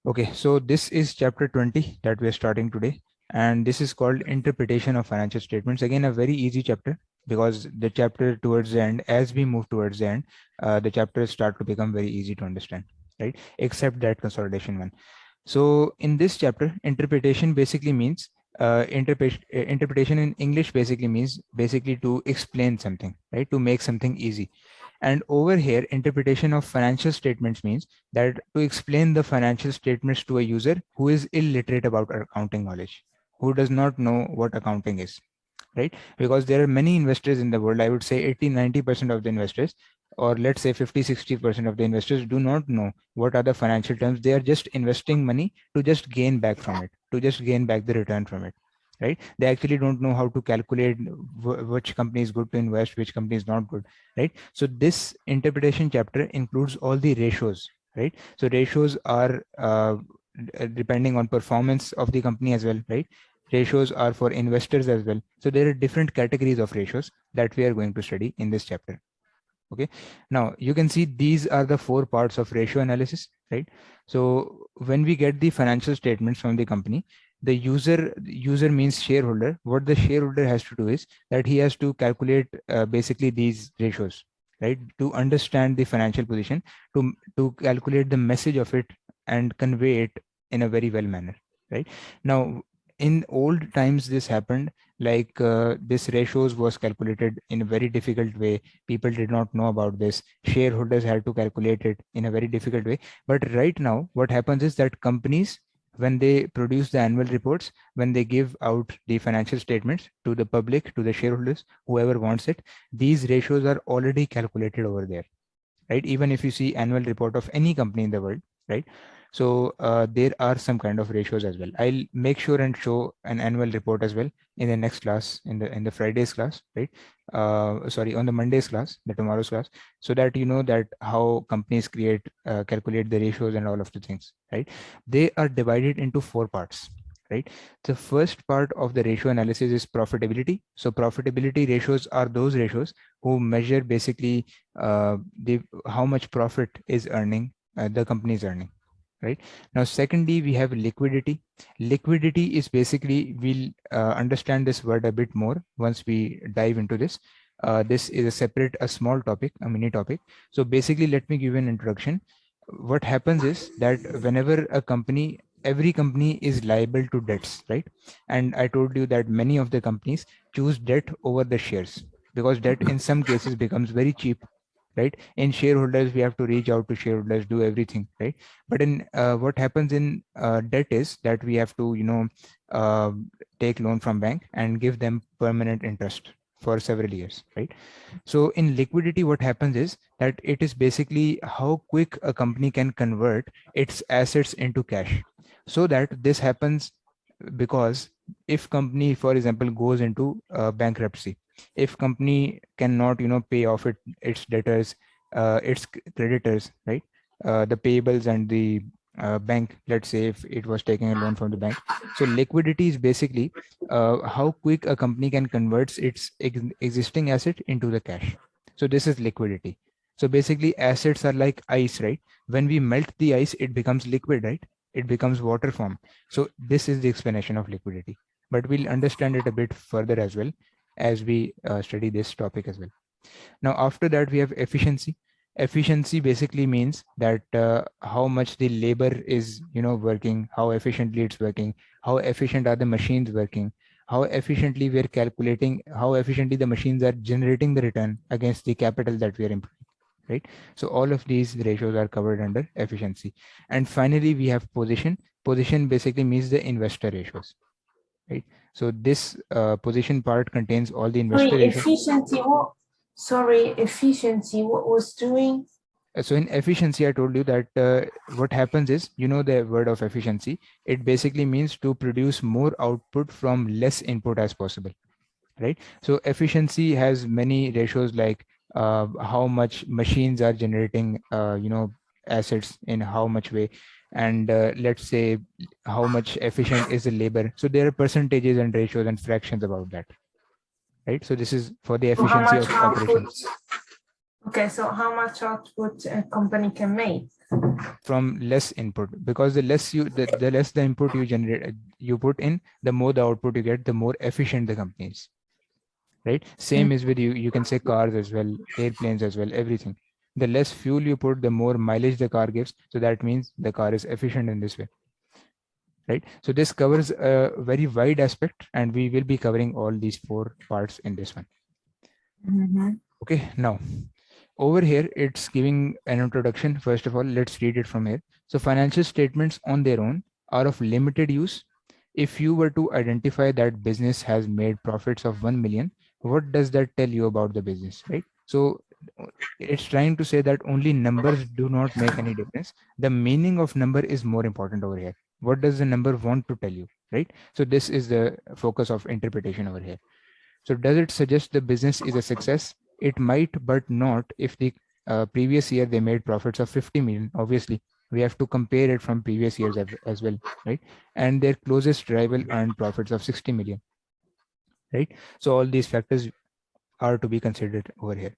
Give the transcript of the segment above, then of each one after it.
Okay, so this is chapter 20 that we are starting today, and this is called Interpretation of Financial Statements. Again, a very easy chapter because the chapter towards the end, as we move towards the end, the chapters start to become very easy to understand, right? Except that consolidation one. So in this chapter, interpretation basically means interpretation in English basically means basically to explain something, right? To make something easy. And over here, interpretation of financial statements means that to explain the financial statements to a user who is illiterate about accounting knowledge, who does not know what accounting is, right? Because there are many investors in the world. I would say 80-90% of the investors, or let's say 50-60% of the investors, do not know what are the financial terms. They are just investing money to just gain back from it, to just gain back the return from it, right? They actually don't know how to calculate which company is good to invest, which company is not good, right? So this interpretation chapter includes all the ratios, right? So ratios are depending on performance of the company as well, right? Ratios are for investors as well. So there are different categories of ratios that we are going to study in this chapter. Okay, now you can see these are the 4 parts of ratio analysis, right? So when we get the financial statements from the company, the user means shareholder. What the shareholder has to do is that he has to calculate basically these ratios, right? To understand the financial position, to calculate the message of it and convey it in a very well manner, right? Now in old times this happened like this ratios was calculated in a very difficult way. People did not know about this. Shareholders had to calculate it in a very difficult way. But right now what happens is that companies, when they produce the annual reports, when they give out the financial statements to the public, to the shareholders, whoever wants it, these ratios are already calculated over there, right? Even if you see annual report of any company in the world, right? So there are some kind of ratios as well. I'll make sure and show an annual report as well in the next class, in the Friday's class, right? Sorry, on the Monday's class, the tomorrow's class, so that you know that how companies calculate the ratios and all of the things, right? They are divided into 4 parts, right? The first part of the ratio analysis is profitability. So profitability ratios are those ratios who measure basically how much profit is earning, the company is earning, right? Now secondly, we have liquidity. Liquidity is basically, we'll understand this word a bit more once we dive into this. This is a small topic, a mini topic. So basically, let me give you an introduction. What happens is that whenever every company is liable to debts, right? And I told you that many of the companies choose debt over the shares, because debt in some cases becomes very cheap, right? In shareholders, we have to reach out to shareholders, do everything, right? But in what happens in debt is that we have to uh, take loan from bank and give them permanent interest for several years, right? So in liquidity, what happens is that it is basically how quick a company can convert its assets into cash. So that this happens because if company, for example, goes into bankruptcy, if company cannot pay off its debtors, its creditors, right? The payables and the bank, let's say if it was taking a loan from the bank. So liquidity is basically how quick a company can convert its existing asset into the cash. So this is liquidity. So basically assets are like ice, right? When we melt the ice, it becomes liquid, right? It becomes water form. So this is the explanation of liquidity, but we'll understand it a bit further as well as we study this topic as well. Now after that, we have efficiency. Efficiency basically means that how much the labor is working, how efficiently it's working, how efficient are the machines working, how efficiently we're calculating, how efficiently the machines are generating the return against the capital that we are employing, right? So all of these ratios are covered under efficiency. And finally, we have position. Position basically means the investor ratios, right? So this position part contains all the investor ratios. Efficiency, what was doing? So in efficiency, I told you that what happens is, the word of efficiency, it basically means to produce more output from less input as possible, right? So efficiency has many ratios, like how much machines are generating assets in how much way, and let's say how much efficient is the labor. So there are percentages and ratios and fractions about that, right? So this is for the So how efficiency much of output? operations. Okay, so how much output a company can make? from less input, because the less the input you generate, you put in, the more the output you get, the more efficient the company is, right? Same is with you can say cars as well, airplanes as well, everything. The less fuel you put, the more mileage the car gives, so that means the car is efficient in this way, right? So this covers a very wide aspect, and we will be covering all these four parts in this one. Mhm. Okay, now over here it's giving an introduction. First of all, let's read it from here. So financial statements on their own are of limited use. If you were to identify that business has made profits of 1 million, what does that tell you about the business, right? So it's trying to say that only numbers do not make any difference. The meaning of number is more important over here. What does the number want to tell you, right? So this is the focus of interpretation over here. So does it suggest the business is a success? It might, but not if the previous year they made profits of 50 million. Obviously, we have to compare it from previous years as well, right? And their closest rival earned profits of 60 million, right? So all these factors are to be considered over here.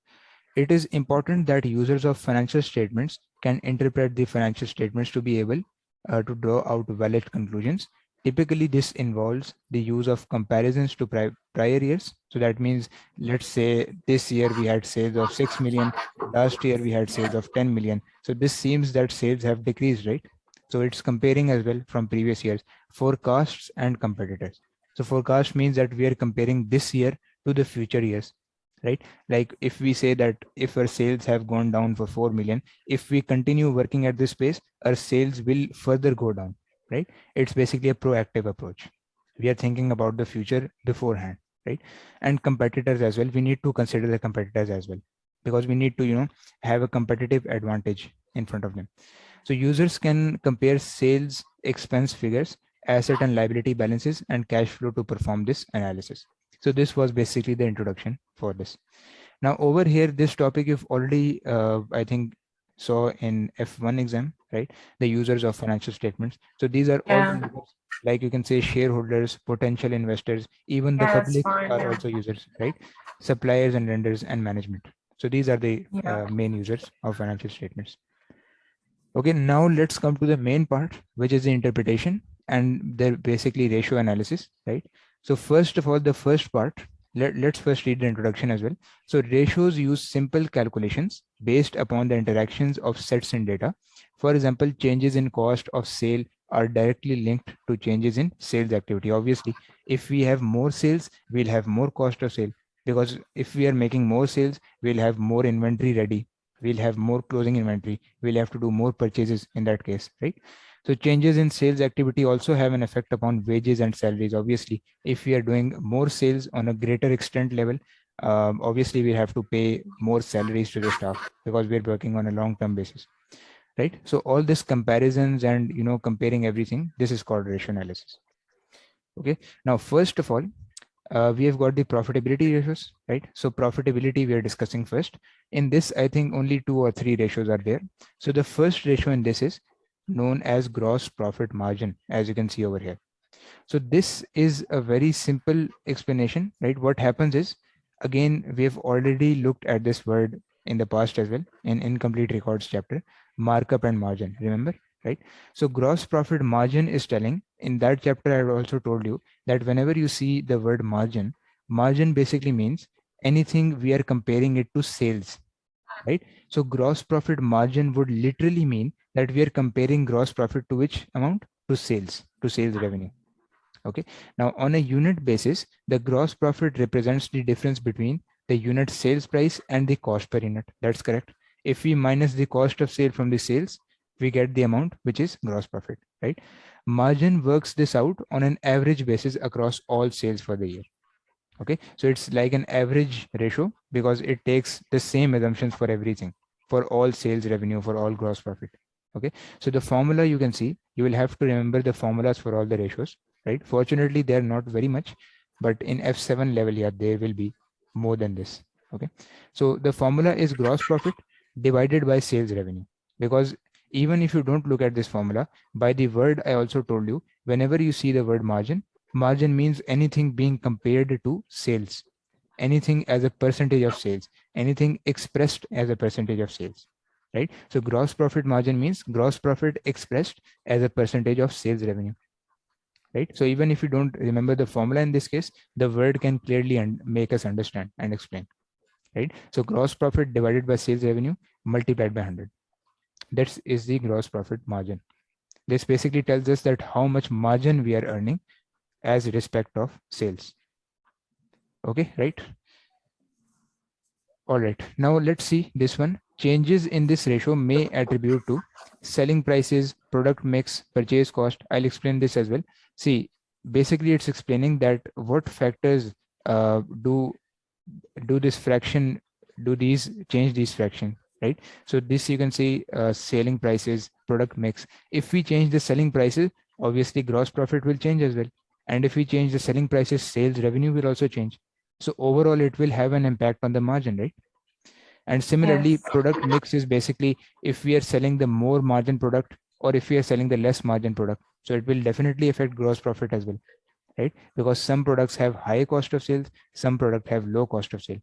It is important that users of financial statements can interpret the financial statements to be able to draw out valid conclusions. Typically, this involves the use of comparisons to prior years. So that means, let's say this year we had sales of 6 million, last year we had sales of 10 million. So this seems that sales have decreased, right? So it's comparing as well from previous years, forecasts and competitors. So forecast means that we are comparing this year to the future years, right? Like if we say that if our sales have gone down for 4 million, if we continue working at this pace, our sales will further go down, right? It's basically a proactive approach. We are thinking about the future beforehand, right? And competitors as well, we need to consider the competitors as well, because we need to have a competitive advantage in front of them. So users can compare sales, expense figures, asset and liability balances, and cash flow to perform this analysis. So this was basically the introduction for this. Now over here, this topic you've already, I think, saw in F1 exam, right? The users of financial statements. So these are all the Yeah, users, like you can say shareholders, potential investors, even the yeah, it's public fine. are Yeah, also users, right? Suppliers and lenders and management. So these are the yeah, main users of financial statements. Okay, now let's come to the main part, which is the interpretation and the basically ratio analysis, right? So first of all, the first part, let's first read the introduction as well. So ratios use simple calculations based upon the interactions of sets in data. For example, changes in cost of sale are directly linked to changes in sales activity. Obviously, if we have more sales, we'll have more cost of sale, because if we are making more sales, we'll have more inventory ready, we'll have more closing inventory, we'll have to do more purchases in that case, right? So changes in sales activity also have an effect upon wages and salaries. Obviously, if we are doing more sales on a greater extent level, obviously we have to pay more salaries to the staff, because we're working on a long term basis, right? So all this comparisons and comparing everything, this is called ratio analysis. Okay, now first of all, we have got the profitability ratios, right? So profitability we are discussing first. In this, I think only 2 or 3 ratios are there. So the first ratio in this is known as gross profit margin, as you can see over here. So this is a very simple explanation, right? What happens is, again, we have already looked at this word in the past as well in incomplete records chapter, markup and margin, remember, right? So gross profit margin is telling, in that chapter I also told you that whenever you see the word margin, margin basically means anything we are comparing it to sales, right? So gross profit margin would literally mean that we are comparing gross profit to which amount? To sales revenue. Okay. Now, on a unit basis, the gross profit represents the difference between the unit sales price and the cost per unit. That's correct. If we minus the cost of sale from the sales, we get the amount which is gross profit, right? Margin works this out on an average basis across all sales for the year. Okay, so it's like an average ratio because it takes the same assumptions for everything, for all sales revenue, for all gross profit. Okay, so the formula you can see, you will have to remember the formulas for all the ratios, right? Fortunately they're not very much, but in F7 level, yeah, there will be more than this. Okay, so the formula is gross profit divided by sales revenue, because even if you don't look at this formula, by the word I also told you, whenever you see the word margin, margin means anything being compared to sales, anything as a percentage of sales, anything expressed as a percentage of sales, right? So gross profit margin means gross profit expressed as a percentage of sales revenue, right? So even if you don't remember the formula in this case, the word can clearly make us understand and explain, right? So gross profit divided by sales revenue multiplied by 100. That is the gross profit margin. This basically tells us that how much margin we are earning as respect of sales. Okay, right? All right. Now let's see this one. Changes in this ratio may attribute to selling prices, product mix, purchase cost. I'll explain this as well. See, basically it's explaining that what factors do this fraction, do these change these fraction, right? So this you can see selling prices, product mix. If we change the selling prices, obviously gross profit will change as well. And if we change the selling prices, sales revenue will also change. So overall, it will have an impact on the margin, right? And similarly, Yes. product mix is basically if we are selling the more margin product or if we are selling the less margin product. So it will definitely affect gross profit as well, right? Because some products have high cost of sales, some product have low cost of sale.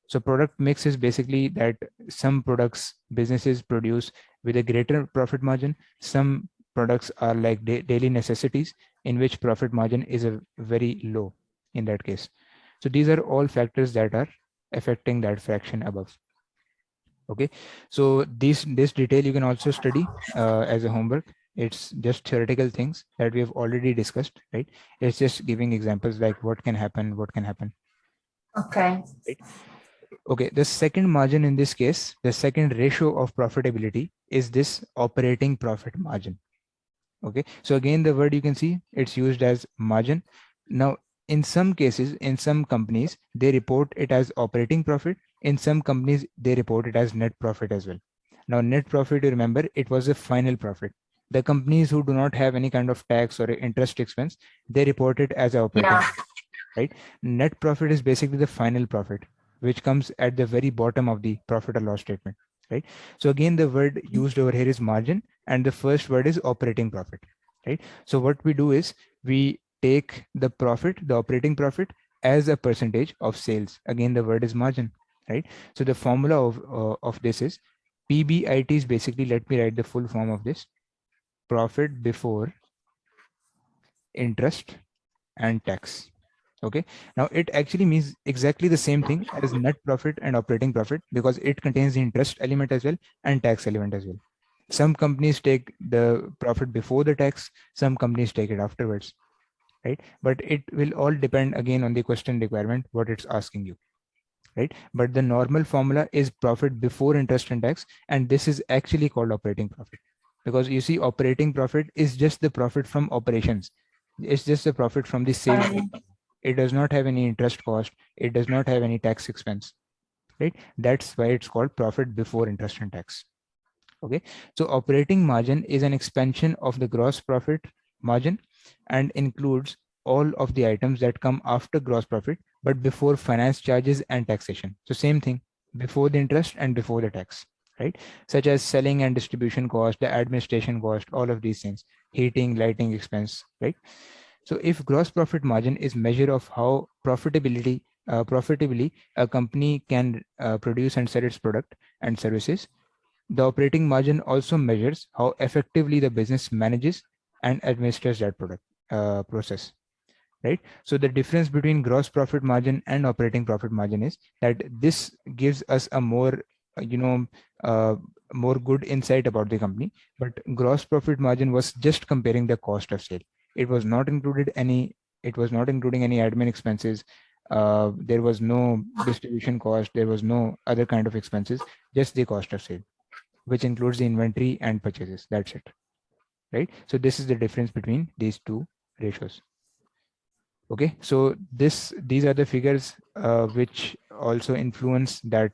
So product mix is basically that some products businesses produce with a greater profit margin. Some products are like daily necessities in which profit margin is a very low in that case. So these are all factors that are affecting that fraction above. Okay, so this detail you can also study as a homework. It's just theoretical things that we have already discussed, right? It's just giving examples like what can happen, Okay. right? Okay, the second margin in this case, the second ratio of profitability is this operating profit margin. Okay, so again, the word you can see it's used as margin. Now, in some cases, in some companies, they report it as operating profit. In some companies, they report it as net profit as well. Now, net profit, you remember, it was the final profit. The companies who do not have any kind of tax or interest expense, they report it as operating, Yeah. right? Net profit is basically the final profit, which comes at the very bottom of the profit or loss statement, right? So again, the word used over here is margin, and the first word is operating profit, right? So what we do is we take the profit, the operating profit, as a percentage of sales. Again, the word is margin, right? So the formula of this is PBIT is basically, let me write the full form of this: profit before interest and tax. Okay, now it actually means exactly the same thing as net profit and operating profit because it contains the interest element as well and tax element as well. Some companies take the profit before the tax, some companies take it afterwards, right? But it will all depend again on the question requirement, what it's asking you, right? But the normal formula is profit before interest and tax, and this is actually called operating profit because you see, operating profit is just the profit from operations. It's just the profit from the sales. Um, It does not have any interest cost. It does not have any tax expense, right? That's why it's called profit before interest and tax. Okay, so operating margin is an expansion of the gross profit margin and includes all of the items that come after gross profit but before finance charges and taxation. So same thing, before the interest and before the tax, right? Such as selling and distribution cost, the administration cost, all of these things, heating, lighting expense, right? So if gross profit margin is measure of how profitably a company can produce and sell its product and services, the operating margin also measures how effectively the business manages and administers that product process, right? So the difference between gross profit margin and operating profit margin is that this gives us a more, you know, uh, more good insight about the company. But gross profit margin was just comparing the cost of sale. It was not included any. It was not including any admin expenses. There was no distribution cost. There was no other kind of expenses. Just the cost of sale, which includes the inventory and purchases. That's it, right? So this is the difference between these two ratios. Okay, so these are the figures which also influence that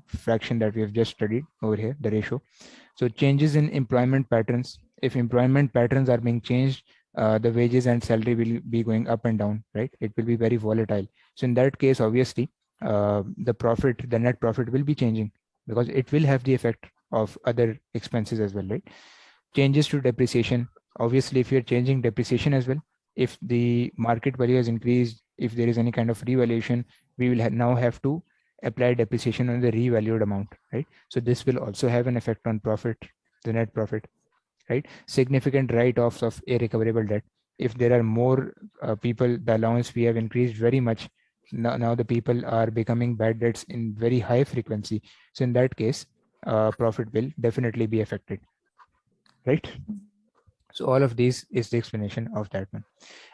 fraction that we have just studied over here, the ratio. So changes in employment patterns. If employment patterns are being changed, the wages and salary will be going up and down, right? It will be very volatile. So in that case, obviously, the net profit will be changing because it will have the effect of other expenses as well, right? Changes to depreciation. Obviously, if you're changing depreciation as well, if the market value has increased, if there is any kind of revaluation, we will now have to apply depreciation on the revalued amount, right? So this will also have an effect on profit, the net profit, right? Significant write-offs of irrecoverable debt. If there are more people, the allowance we have increased very much. Now the people are becoming bad debts in very high frequency. So in that case, profit will definitely be affected, right? So all of these is the explanation of that one.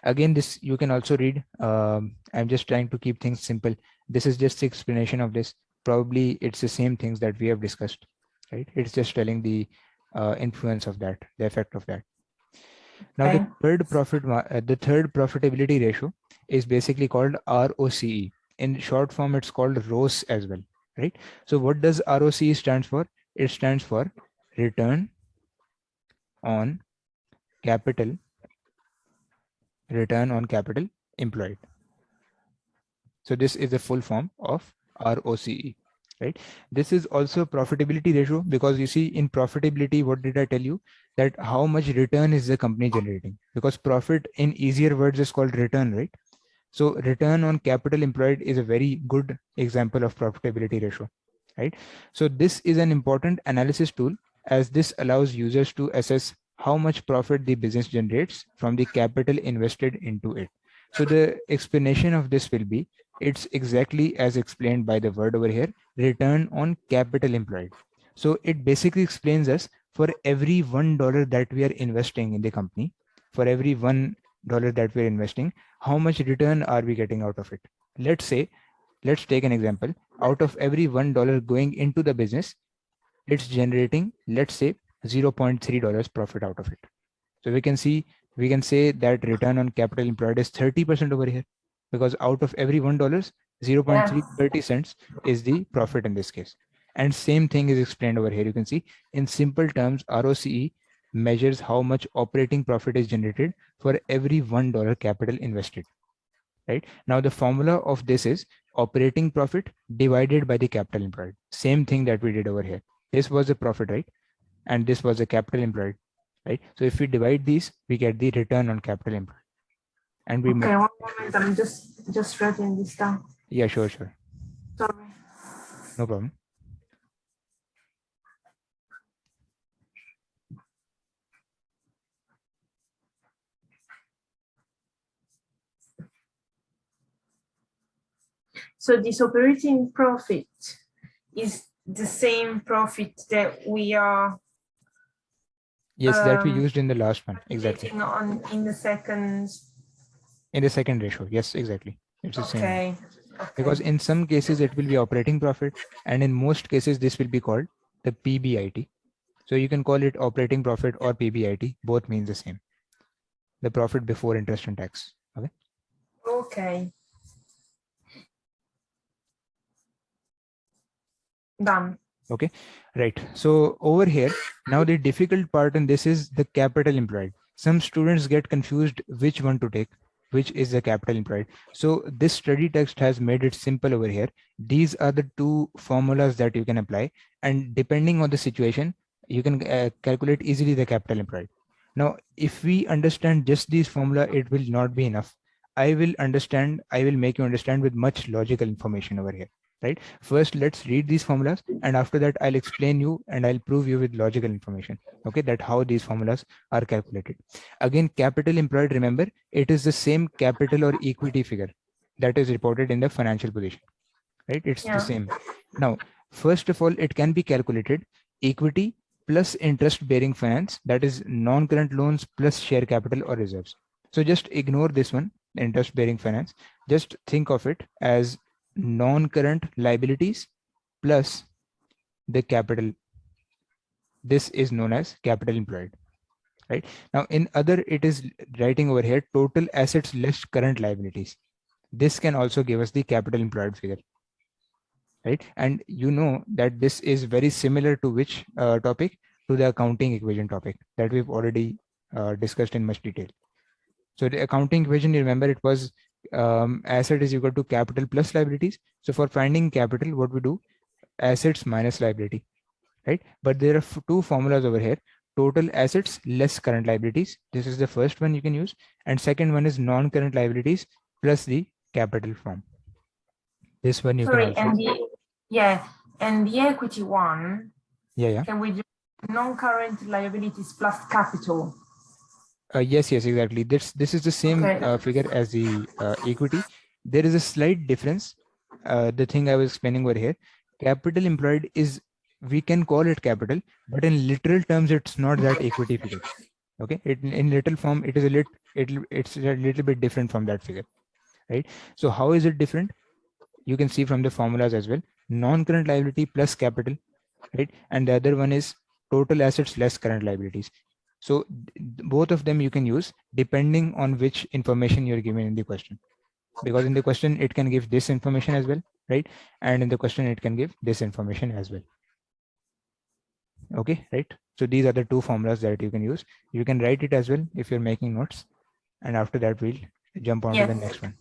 Again, this you can also read. I'm just trying to keep things simple. This is just the explanation of this. Probably it's the same things that we have discussed, right? It's just telling the influence of that, the effect of that. Now Okay. the third profitability ratio is basically called ROCE. In short form, it's called ROCE as well, right? So what does ROCE stands for? It stands for return on capital, return on capital employed. So this is the full form of ROCE, right? This is also profitability ratio, because you see in profitability, what did I tell you? That how much return is the company generating? Because profit in easier words is called return, right? So return on capital employed is a very good example of profitability ratio, right? So this is an important analysis tool, as this allows users to assess how much profit the business generates from the capital invested into it. So the explanation of this will be, it's exactly as explained by the word over here, return on capital employed. So it basically explains us, for every $1 that we are investing in the company, for every $1 that we're investing, how much return are we getting out of it? Let's say, let's take an example. Out of every $1 going into the business, it's generating, let's say, $0.3 profit out of it. So we can say that return on capital employed is 30% over here, because out of every $1, Yeah. 0.3 30 cents is the profit in this case. And same thing is explained over here. You can see in simple terms, ROCE measures how much operating profit is generated for every $1 capital invested. Right now, the formula of this is operating profit divided by the capital employed. Same thing that we did over here. This was the profit, right? And this was the capital employed, right? So if we divide these, we get the return on capital employed. And we Okay, one moment. I'm just writing this down. Yeah, sure, Sorry. no problem. So this operating profit is the same profit that we are Yes, that we used in the last one, exactly. calculating on in the second. In the second ratio, yes, exactly. It's the same one. Okay. Because Okay. in some cases it will be operating profit, and in most cases this will be called the PBIT. So you can call it operating profit or PBIT, both means the same. The profit before interest and tax. Okay. Okay. Done. Okay, right. So over here, now the difficult part in this is the capital employed. Some students get confused which one to take, which is the capital employed. So this study text has made it simple over here. These are the two formulas that you can apply, and depending on the situation, you can calculate easily the capital employed. Now, if we understand just these formula, it will not be enough. I will make you understand with much logical information over here, right? First, let's read these formulas, and after that I'll explain you and I'll prove you with logical information, okay, that how these formulas are calculated. Again, capital employed, remember, it is the same capital or equity figure that is reported in the financial position, right? It's the Yeah. same. Now, first of all, it can be calculated equity plus interest bearing finance, that is non-current loans plus share capital or reserves. So just ignore this one, interest bearing finance. Just think of it as non-current liabilities plus the capital. This is known as capital employed, right? Now in other, it is writing over here total assets less current liabilities. This can also give us the capital employed figure, right? And you know that this is very similar to which topic? To the accounting equation topic that we've already discussed in much detail. So the accounting equation, you remember, it was asset is equal to capital plus liabilities. So for finding capital, what we do? Assets minus liability, right? But there are two formulas over here: total assets less current liabilities. This is the first one you can use, and second one is non-current liabilities plus the capital form. This one you can Sorry, also. Yeah, and the equity one, Yeah. can we do non-current liabilities plus capital? Yes, exactly. This is the same Okay. figure as the equity. There is a slight difference. The thing I was explaining over here, capital employed is, we can call it capital, but in literal terms, it's not that equity figure. Okay, in literal form, it's a little bit different from that figure, right? So how is it different? You can see from the formulas as well. Non-current liability plus capital, right? And the other one is total assets less current liabilities. So both of them you can use depending on which information you're given in the question, because in the question it can give this information as well, right? And in the question it can give this information as well. Okay, right? So these are the two formulas that you can use. You can write it as well if you're making notes, and after that we'll jump on to the Yes. next one.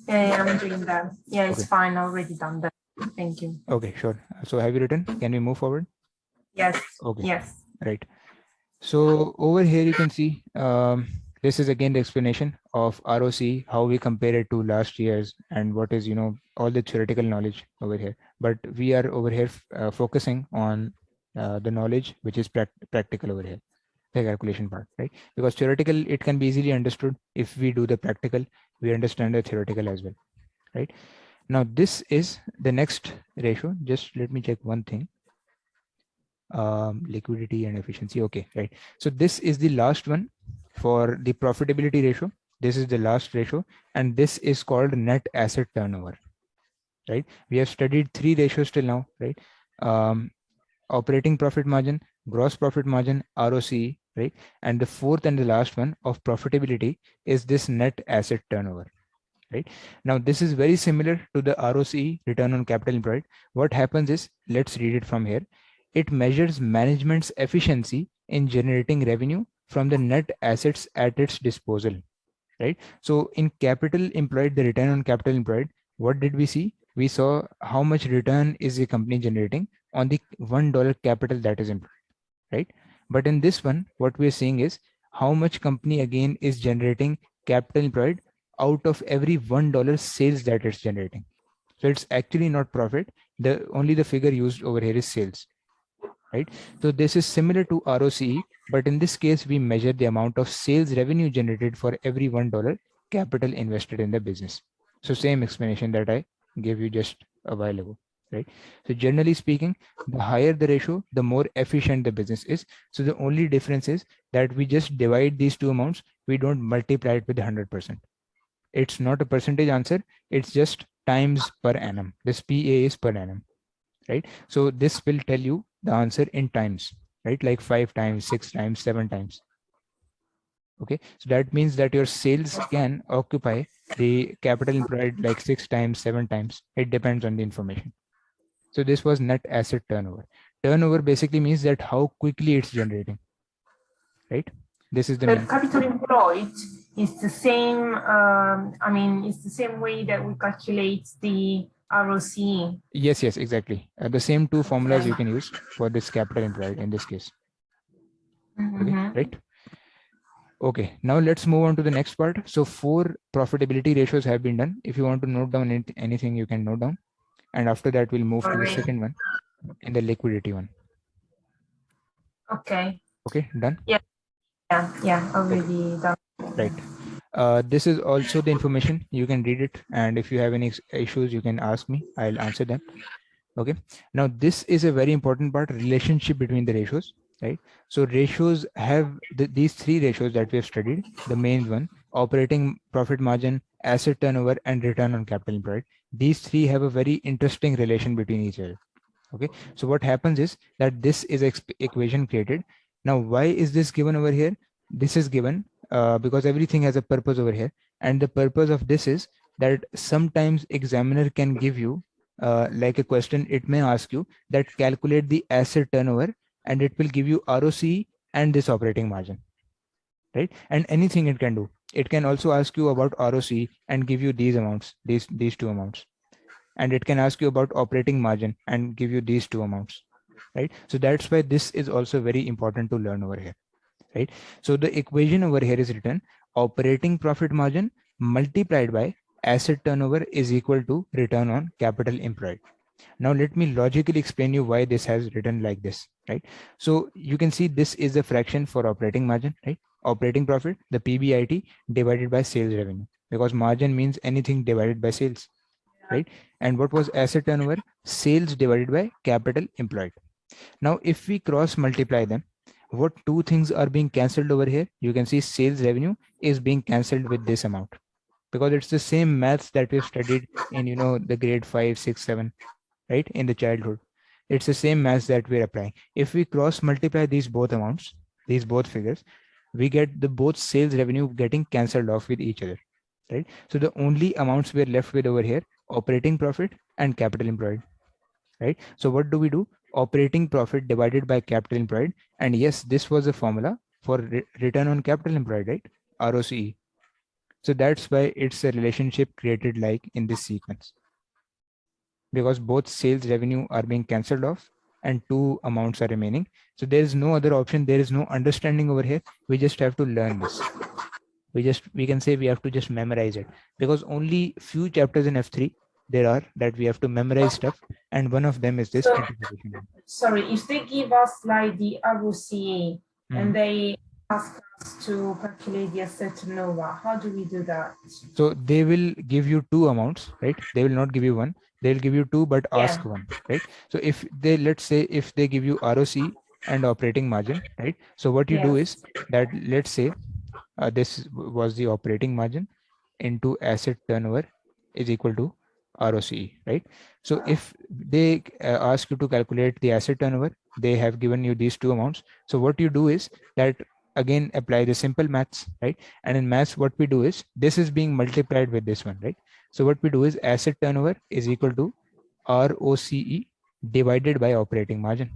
Yeah, I'm doing that. Yeah, it's Okay. fine. I already done that. Thank you. Okay, sure. So have you written? Can we move forward? Yes. Okay, Yes. right. So over here you can see this is again the explanation of ROC, how we compare it to last year's, and what is, all the theoretical knowledge over here. But we are over here focusing on the knowledge which is practical over here, the calculation part, right? Because theoretical, it can be easily understood. If we do the practical, we understand the theoretical as well, right? Now this is the next ratio. Just let me check one thing. Liquidity and efficiency. Okay, right. So this is the last one for the profitability ratio. This is the last ratio, and this is called net asset turnover, right? We have studied three ratios till now, right? Um, Operating profit margin, gross profit margin, ROCE, right? And the fourth and the last one of profitability is this net asset turnover, right? Now this is very similar to the ROCE, return on capital employed. What happens is, let's read it from here. It measures management's efficiency in generating revenue from the net assets at its disposal, right? So in capital employed, the return on capital employed, what did we see? We saw how much return is a company generating on the $1 capital that is employed, right? But in this one, what we're seeing is how much company again is generating capital employed out of every $1 sales that it's generating. So it's actually not profit. The only the figure used over here is sales, right? So this is similar to ROCE, but in this case, we measure the amount of sales revenue generated for every $1 capital invested in the business. So same explanation that I gave you just a while ago, right? So generally speaking, the higher the ratio, the more efficient the business is. So the only difference is that we just divide these two amounts. We don't multiply it with 100%. It's not a percentage answer. It's just times per annum. This PA is per annum, right? So this will tell you the answer in times, right? Like 5 times, 6 times, 7 times. Okay, so that means that your sales can occupy the capital employed like 6 times, 7 times. It depends on the information. So this was net asset turnover. Turnover basically means that how quickly it's generating, right? This is the The meaning. capital employed is the same. I mean, it's the same way that we calculate the ROCE. Yes, exactly. The same two formulas Okay. you can use for this capital employed in this case. Okay, Mm-hmm. right? Okay, now let's move on to the next part. So 4 profitability ratios have been done. If you want to note down anything, you can note down. And after that, we'll move to the Already. second one in the liquidity one. Okay. Okay, done? Yeah, Okay, already done. right. This is also the information. You can read it. And if you have any issues, you can ask me. I'll answer them. Okay, now this is a very important part, relationship between the ratios, right? So ratios have these three ratios that we have studied. The main one, operating profit margin, asset turnover, and return on capital employed. These three have a very interesting relation between each other. Okay, so what happens is that this is equation created. Now why is this given over here? This is given because everything has a purpose over here, and the purpose of this is that sometimes examiner can give you like a question. It may ask you that calculate the asset turnover, and it will give you ROC and this operating margin, right? And anything it can do. It can also ask you about ROC and give you these amounts, these two amounts, and it can ask you about operating margin and give you these two amounts, right? So that's why this is also very important to learn over here, right? So the equation over here is written: operating profit margin multiplied by asset turnover is equal to return on capital employed. Now let me logically explain you why this has written like this, right? So you can see this is the fraction for operating margin, right? Operating profit, the PBIT divided by sales revenue, because margin means anything divided by sales, right? And what was asset turnover? Sales divided by capital employed. Now, if we cross multiply them, what two things are being cancelled over here? You can see sales revenue is being cancelled with this amount, because it's the same maths that we've studied in, the grade 5, 6, 7, right? In the childhood. It's the same maths that we're applying. If we cross multiply these both amounts, these both figures, we get the both sales revenue getting cancelled off with each other, right? So the only amounts we're left with over here, operating profit and capital employed, right? So what do we do? Operating profit divided by capital employed. And yes, this was a formula for return on capital employed, right? ROCE. So that's why it's a relationship created like in this sequence, because both sales revenue are being cancelled off and two amounts are remaining. So there is no other option. There is no understanding over here. We just have to learn this. We can say we have to just memorize it, because only few chapters in F3 there are that we have to memorize stuff, and one of them is this So, interpretation. sorry, if they give us like the ROCA Mhm. and they ask us to calculate the asset turnover, how do we do that? So they will give you two amounts, right? They will not give you one. They'll give you two, but Yeah. ask one, right? So if they, let's say, if they give you ROC and operating margin, right? So what you do is Yes. that, let's say, this was the operating margin into asset turnover is equal to ROCE, right? So if they ask you to calculate the asset turnover, they have given you these two amounts. So what you do is that again apply the simple maths, right? And in maths, what we do is this is being multiplied with this one, right? So what we do is asset turnover is equal to ROCE divided by operating margin.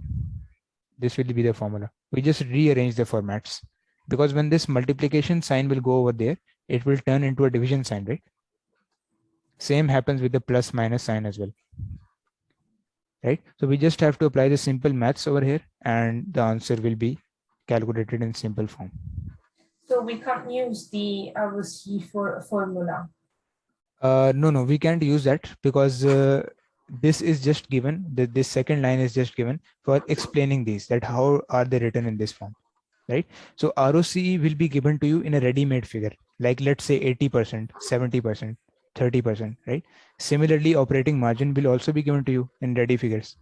This will be the formula. We just rearrange the formats, because when this multiplication sign will go over there, it will turn into a division sign, right? Same happens with the plus minus sign as well, right? So we just have to apply the simple maths over here and the answer will be calculated in simple form. So we can't use the ROC for formula. No, we can't use that, because this is just given, this second line is just given for explaining these, that how are they written in this form, right? So ROCE will be given to you in a ready-made figure, like let's say 80%, 70%, 30%, right? Similarly, operating margin will also be given to you in ready figures,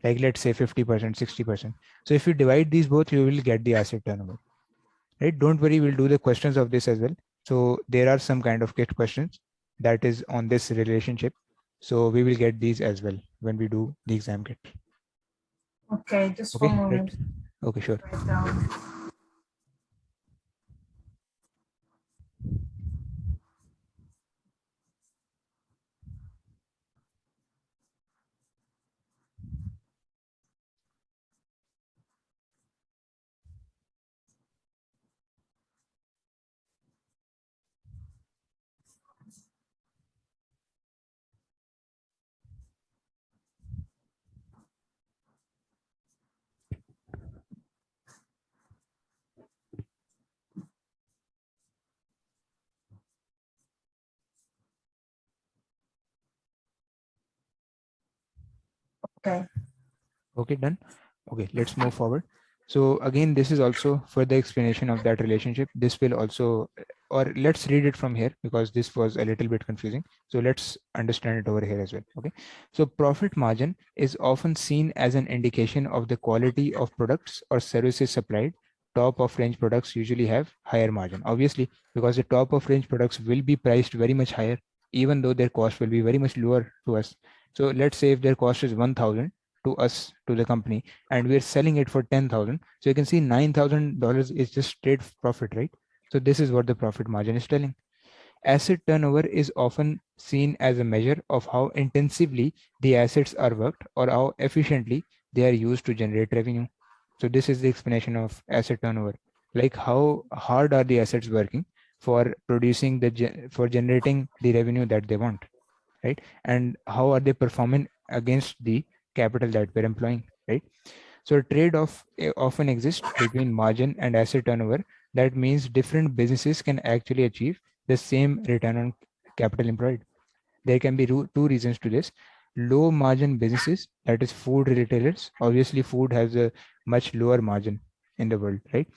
like let's say 50%, 60%. So if you divide these both, you will get the asset turnover, right? Don't worry, we'll do the questions of this as well. So there are some kind of kit questions that is on this relationship. So we will get these as well when we do the exam kit. Okay, just Okay, one right. moment. Okay, sure. Write down. Okay. Okay, done. Okay, let's move forward. So again, this is also further explanation of that relationship. This will also, or let's read it from here, because this was a little bit confusing. So let's understand it over here as well. Okay. So profit margin is often seen as an indication of the quality of products or services supplied. Top of range products usually have higher margin, obviously, because the top of range products will be priced very much higher, even though their cost will be very much lower to us. So let's say if their cost is 1,000 to us, to the company, and we're selling it for 10,000, so you can see $9,000 is just straight profit, right? So this is what the profit margin is telling. Asset turnover is often seen as a measure of how intensively the assets are worked or how efficiently they are used to generate revenue. So this is the explanation of asset turnover, like how hard are the assets working for producing for generating the revenue that they want, right? And how are they performing against the capital that we're employing, right? So a trade-off often exists between margin and asset turnover. That means different businesses can actually achieve the same return on capital employed. There can be two reasons to this. low margin businesses, that is food retailers. Obviously food has a much lower margin in the world, right?